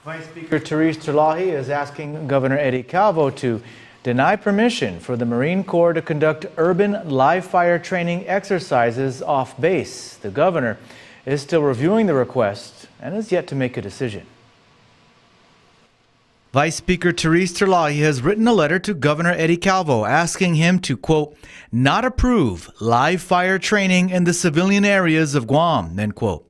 Vice Speaker Terlaje is asking Governor Eddie Calvo to deny permission for the Marine Corps to conduct urban live fire training exercises off base. The governor is still reviewing the request and is yet to make a decision. Vice Speaker Terlaje has written a letter to Governor Eddie Calvo asking him to, quote, not approve live fire training in the civilian areas of Guam, end quote.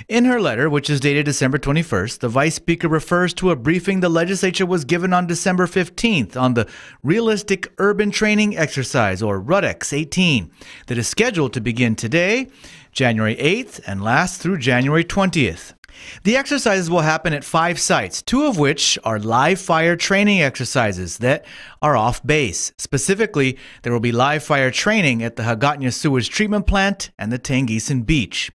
In her letter, which is dated December 21st, the Vice Speaker refers to a briefing the legislature was given on December 15th on the Realistic Urban Training Exercise, or RUTEX 18, that is scheduled to begin today, January 8th, and last through January 20th. The exercises will happen at 5 sites, 2 of which are live fire training exercises that are off base. Specifically, there will be live fire training at the Hagatna Sewage Treatment Plant and the Tangisan Beach.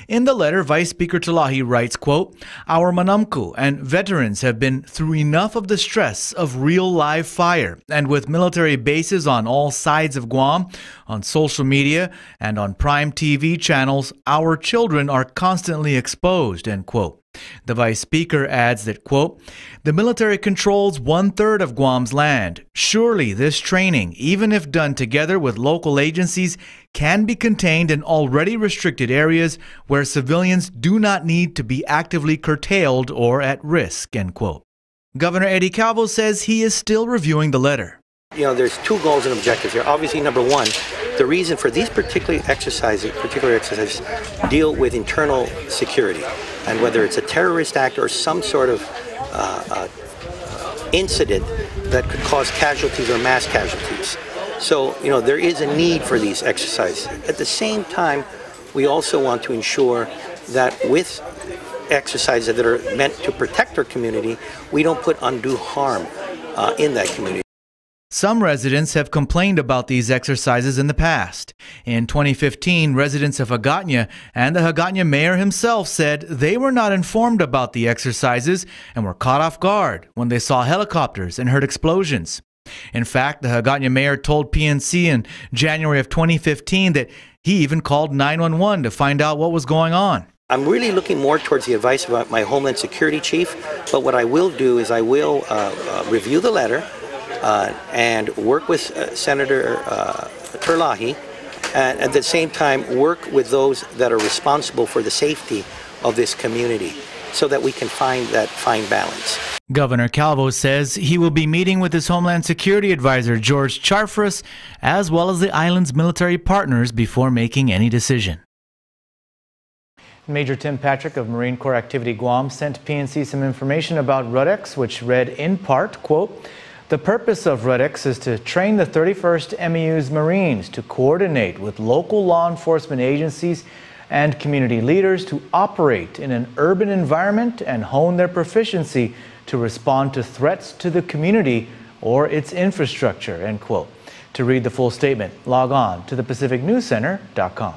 In the letter, Vice Speaker Terlaje writes, quote, our Manamku and veterans have been through enough of the stress of real live fire, and with military bases on all sides of Guam, on social media, and on prime TV channels, our children are constantly exposed, end quote. The Vice Speaker adds that, quote, the military controls 1/3 of Guam's land. Surely this training, even if done together with local agencies, can be contained in already restricted areas where civilians do not need to be actively curtailed or at risk, end quote. Governor Eddie Calvo says he is still reviewing the letter. You know, there's 2 goals and objectives here. Obviously, number 1, the reason for these particular exercises deal with internal security. And whether it's a terrorist act or some sort of incident that could cause casualties or mass casualties. So, you know, there is a need for these exercises. At the same time, we also want to ensure that with exercises that are meant to protect our community, we don't put undue harm in that community. Some residents have complained about these exercises in the past. In 2015, residents of Hagatna and the Hagatna mayor himself said they were not informed about the exercises and were caught off guard when they saw helicopters and heard explosions. In fact, the Hagatna mayor told PNC in January of 2015 that he even called 911 to find out what was going on. I'm really looking more towards the advice of my Homeland Security chief, but what I will do is I will review the letter and work with Senator Terlaje, and at the same time work with those that are responsible for the safety of this community so that we can find that fine balance. Governor Calvo says he will be meeting with his Homeland Security Advisor, George Charfras, as well as the island's military partners before making any decision. Major Tim Patrick of Marine Corps Activity Guam sent PNC some information about RUTEX, which read in part, quote, the purpose of RUTEX is to train the 31st MEU's Marines to coordinate with local law enforcement agencies and community leaders to operate in an urban environment and hone their proficiency to respond to threats to the community or its infrastructure, end quote. To read the full statement, log on to thepacificnewscenter.com.